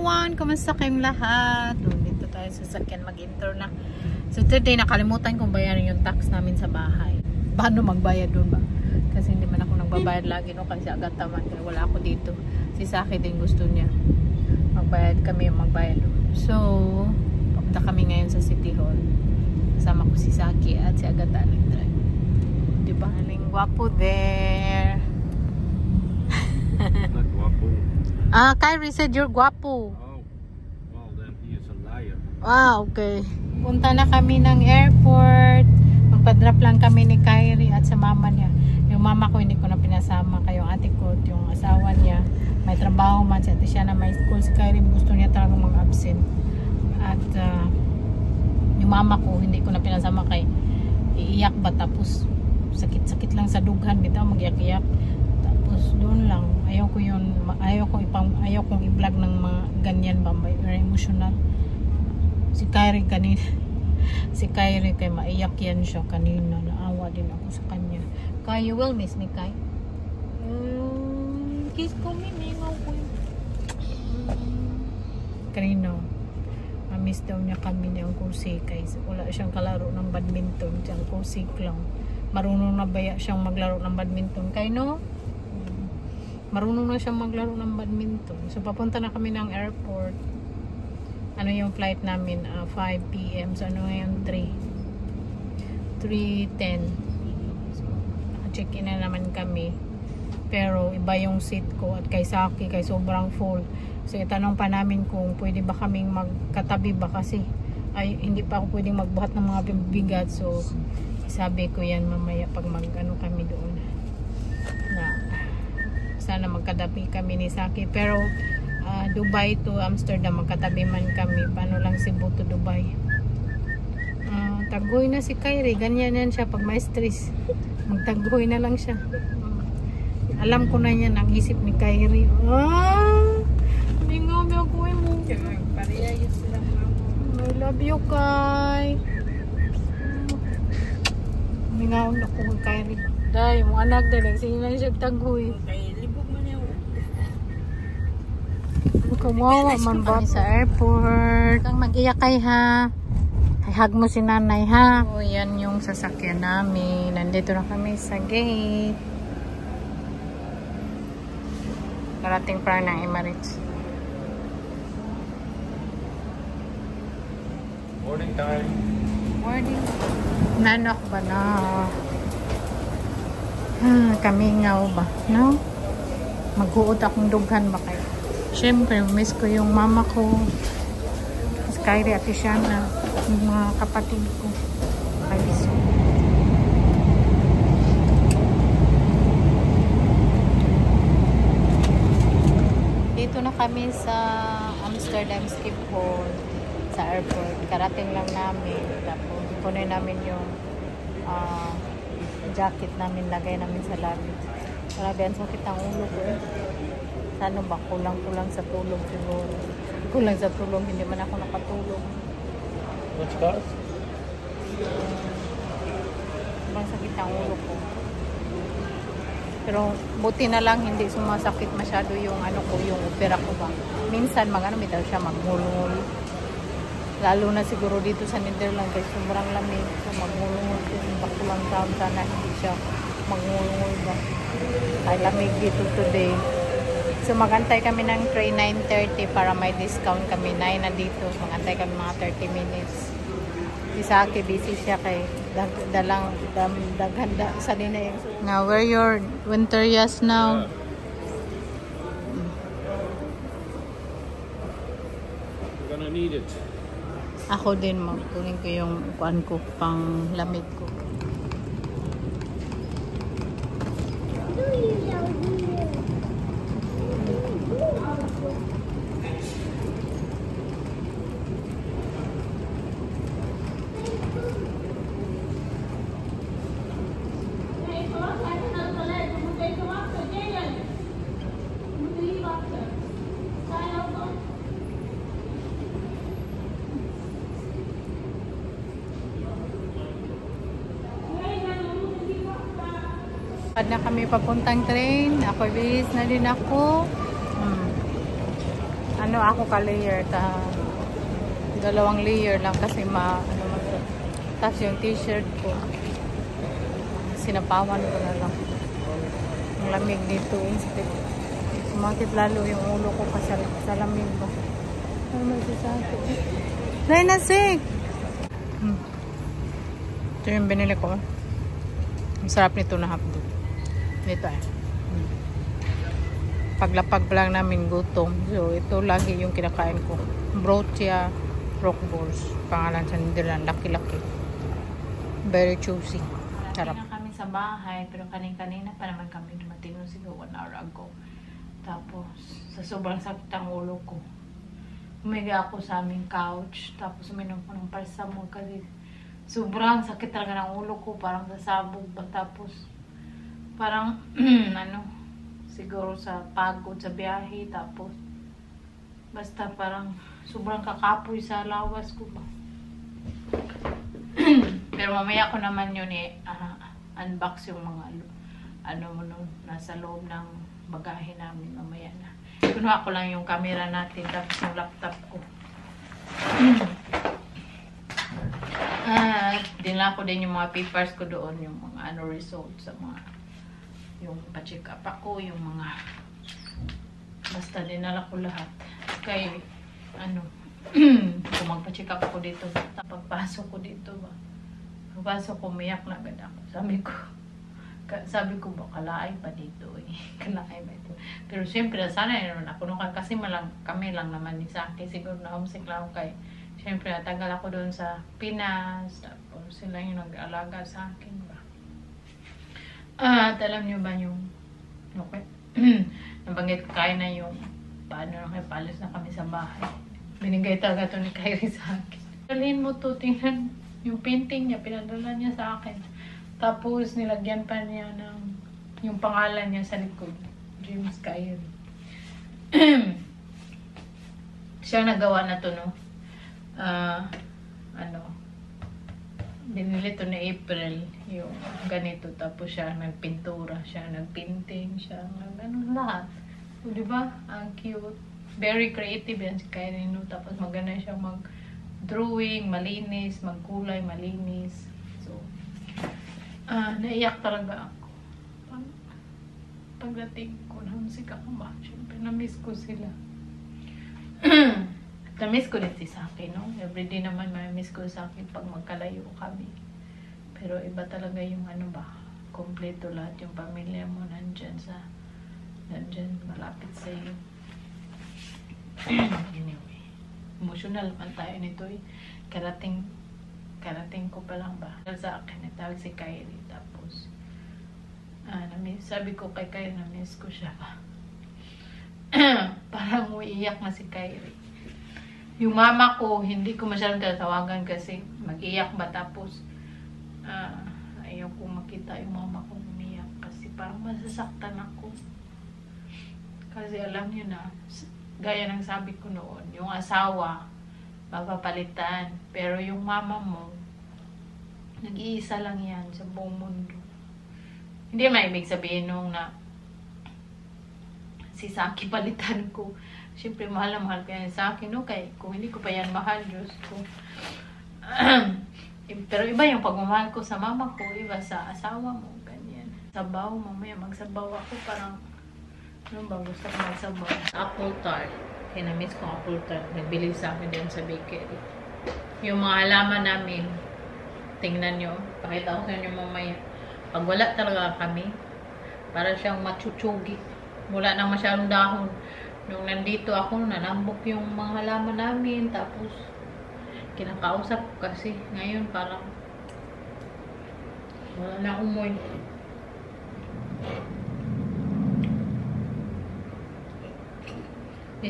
everyone! Kamusta kayong lahat? Dito tayo sa sasakyan mag-intro na. So today nakalimutan kong bayaran yung tax namin sa bahay. Paano magbayad doon ba? Kasi hindi man ako nagbabayad lagi no kasi agad taman. Kaya wala ako dito. Si Saki din gusto niya. Magbayad kami magbayad doon. So papunta kami ngayon sa City Hall. Kasama ko si Saki at si Agata nag-drive. Diba? Aling gwapo there. Not guapo. Kyrie said you're guapo. Oh, well then he is a liar. Okay. Punta na kami ng airport. Magpa-drop lang kami ni Kyrie at sa mama niya. Yung mama ko hindi ko na pinasama. Kayong ate ko, yung asawa niya, may trabaho man siya. Siya na may school. Si Kyrie gusto niya talagang mag-absent. At yung mama ko, hindi ko na pinasama kay iiyak ba tapos sakit-sakit lang sa dughan. Bitaw mag-iyak-iyak. Doon lang ayaw kong i-vlog ng mga ganyan ba very emotional. Si Kyrie kay maiyak yan siya kanina, naawa din ako sa kanya. Kay, you will miss me, Kay? Kiss ko, mingaw ko kanina ma-miss daw niya kami ni Uncle Sikay. Wala siyang kalaro ng badminton si Uncle Sik lang. Marunong na ba siyang maglaro ng badminton, Kay, no? Marunong na siyang maglaro ng badminton. So papunta na kami ng airport. Ano yung flight namin? 5 PM. So ano ngayon? 3:10. So naka-check-in na naman kami. Pero iba yung seat ko at kay Saki kay sobrang full. So itanong pa namin kung pwede ba kaming magkatabi ba kasi ay hindi pa ako pwedeng magbuhat ng mga bigat. So sabi ko yan mamaya pag mag-ano kami doon. Na sana magkatabi kami ni Saki. Pero Dubai to Amsterdam magkatabi man kami. Paano lang Cebu to Dubai. Tagoy na si Kyrie. Ganyan yan siya pag may stress. Magtagoy na lang siya. Alam ko na yan ang isip ni Kyrie. Hindi nga ako mo. I love you, Kai. Hindi nga ako kay Kyrie. Dahil yung anak din. Nagsinan siya tagoy. Kawawa man ba sa airport. Kang mag-iyak kay ha. Hug mo si nanay ha. So yan yung sasakyan namin. Nandito na kami sa gate. Narating pa ng Emirates. Morning time. Morning. Nanok ba na? Kami ngaw ba? No? Maghuot akong dughan ba kayo? Siyempre, miss ko yung mama ko. Si Kyrie at Ishana. Yung mga kapatid ko. Kalis ko. Dito na kami sa Amsterdam Schiphol sa airport. Karating lang namin. Tapos, punoy namin yung jacket namin. Lagay namin sa lobby. Grabe, ang sakit ang ulo ko eh. Ano ba? Kulang-kulang sa tulog siguro. Kulang sa tulog, hindi man ako nakatulog. What's cost? Sobrang sakit ang ulo ko. Pero buti na lang hindi sumasakit masyado yung ano ko, yung opera ko ba. Minsan may daw siya magmulol. Lalo na siguro dito sa Netherlands kasi sobrang lamig. So magmulol yung bakulang taon sana hindi siya magmulol ba. Ay lamig dito today. So magantay kami ng train 9:30 para may discount kami. 9 na dito. So magantay kami mga 30 minutes. Si Saki busy siya kay daghanda sa dinay. Now wear your winter yes now. We're gonna need it. Ako din magkunin ko yung kuan ko pang lamig ko. Pad na kami papuntang train. Ako bis na din ako. Ano ako ka-layer. Dalawang layer lang kasi ano man to. Tapos yung t-shirt ko. Sinapawan ko na lang. Ang lamig dito. Sumakit lalo yung ulo ko kasi sa lamig ko. Ano magsasakit? Dahil nasik! Ito yung binili ko. Ang sarap nito na hapdo. Dito Paglapag pa lang namin gutom. So, ito lagi yung kinakain ko. Brochia rock balls. Pangalan sa Netherlands. Laki-laki. Very juicy. Sarap. Na kami sa bahay. Pero kanina pa naman kami dumating siguro 1 hour ago. Tapos, sa sobrang sakit ang ulo ko. Umiga ako sa aming couch. Tapos, uminom ko ng paracetamol kasi sobrang sakit talaga ng ulo ko. Parang sasabog ba. Tapos, parang, siguro sa pagod sa biyahe. Tapos, basta parang sobrang kakapoy sa lawas ko ba. Pero mamaya ko naman yun unbox yung mga nasa loob ng bagahe namin mamaya na. Kunuha ko lang yung camera natin tapos yung laptop ko. Dinala ko din yung mga papers ko doon, yung mga results sa mga yung pa-check up ako, yung mga basta dinala ko lahat. Kaya kung magpa-check up ako dito, pagpasok ko dito ba, pagpasok ko umiyak na agad ako. Sabi ko ba, kalaay pa dito kalaay pa dito. Pero siyempre, sana naman ako nung kasi kami lang naman ni Saki. Siguro na homesick lang ako kay, siyempre, natagal ako doon sa Pinas. Tapos sila yung nag-alaga sa akin ba. At alam nyo ba yung, okay, nabanggit ko kaya na yung, paano na kayo, palis na kami sa bahay. Binigay talaga ito ni Kyrie sa akin. Dalhin mo to, tingnan yung painting niya, pinadala niya sa akin. Tapos, nilagyan pa niya ng yung pangalan niya sa likod. James Kyrie. Siya nagawa na to, no? Binili to na April, yung ganito. Tapos siya nagpintura, siya nagpainting, siya lahat. O, diba? Ang cute. Very creative yan si Kyrie, no? Tapos maganda siya mag-drawing, malinis, magkulay, malinis. So, naiyak talaga ako. Pagdating ko, namsik ako ba? Siyempre, namiss ko sila. Namiss ko din si Saki, no? Everyday naman may-miss ko sa akin pag magkalayo kami. Pero iba talaga yung kompleto lahat yung pamilya mo nandyan malapit sa iyo. Anyway, emotional man tayo nito karating ko pa lang ba sa akin, tawag si Kyrie. Tapos sabi ko kay Kyrie, na-miss ko siya ba. Parang uiiyak na si Kyrie. Yung mama ko, hindi ko masyadong tatawagan kasi mag-iyak ba. Tapos ayaw ko makita yung mama ko umiyak kasi parang masasaktan ako. Kasi alam niyo na, gaya ng sabi ko noon, yung asawa, mapapalitan. Pero yung mama mo, nag-iisa lang yan sa buong mundo. Hindi maibig sabihin nung na si Saki palitan ko. Siyempre, mahal na mahal ko yan sa akin, no? Kaya kung hindi ko pa yan mahal, Diyos ko. Pero iba yung pagmamahal ko sa mama ko, iba sa asawa mo, ganyan. Sabaw, mamaya magsabaw ako, parang ano ba, gusto ko magsabaw. Apple tart. Kaya na-miss ko apple tart. Nagbili sa akin din sa bakery. Yung mga halaman namin, tingnan nyo. Pakita ko sa inyo mamaya. Pag wala talaga kami, para siyang machuchugi. Wala nang masyadong dahon. Nung nandito ako, nanambok yung mga halaman namin. Tapos, kinakausap ko kasi. Ngayon, parang wala na umoy.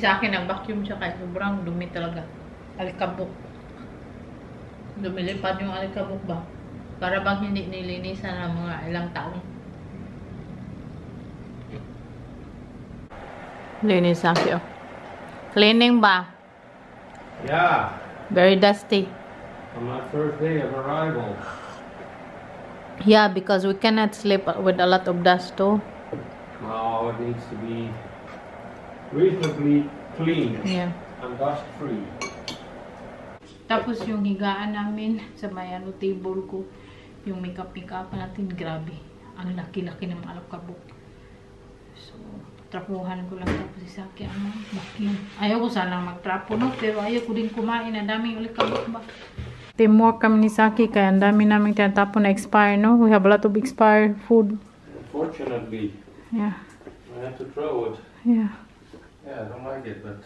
Sa akin, nag-vacuum siya kahit sobrang dumi talaga. Alikabok. Dumilipad yung alikabok ba? Para bang hindi nilinisan ng mga ilang taon. Linis ako. Cleaning ba? Yeah. Very dusty. On my first day of arrival. Yeah, because we cannot sleep with a lot of dust too. No, it needs to be reasonably clean Yeah. and dust free. Tapos yung higaan namin sa may ano, table ko, yung makeup natin, grabe. Ang laki-laki ng mga alakabok. So, trapuhan ko lang tapos isaki ang vacuum. Ayaw ko sana magtrapo, no? Pero ayaw ko din kumain. Ang daming alikabok ba? Teamwork kami ni Saki kaya ang dami namin tinatapon na expire, no? We have a lot of expired food. Unfortunately, Yeah. I had to throw it. Yeah. Yeah, I don't like it, but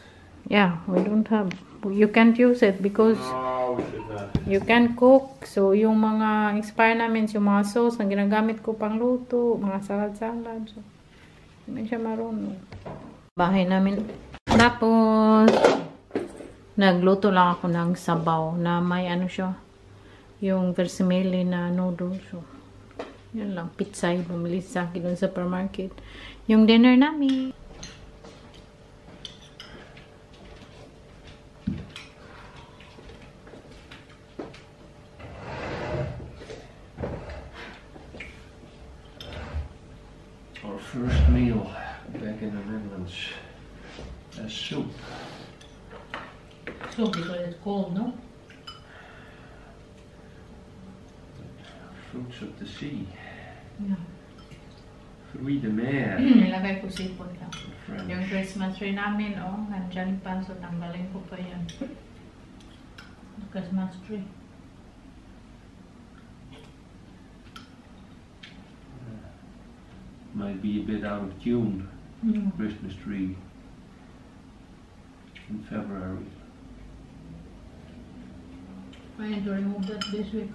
Yeah, we don't have. You can't use it because no, we should not. you can cook. So, yung mga expire namin, yung mga sauce na ginagamit ko pang luto, mga salad-salad. So, hindi siya marunong. Bahay namin. Tapos, nagluto lang ako ng sabaw na may ano siya, yung versimili na noodles. So, yun lang. Pizza yung bumili sa akin doon sa supermarket. Yung dinner namin. Our first meal back in the Netherlands. A soup. So, because it's cold, no? Fruits of the sea. Yeah. Fruit de mer. Nilagay ko sipon lang. French. Yung Christmas tree namin, oh, nandyan pa. So, tanggalin ko pa yan. The Christmas tree. Might be a bit out of tune. Christmas tree in February. I had to remove that this week.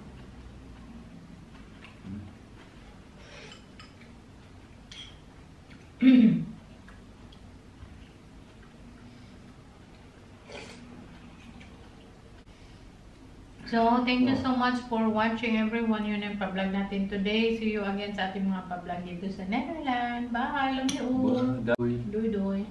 So, thank you so much for watching everyone. Yun yung pa-vlog natin today. See you again sa ating mga pa-vlog dito sa Netherlands. Bye! Love you all! Doei. Doei doei!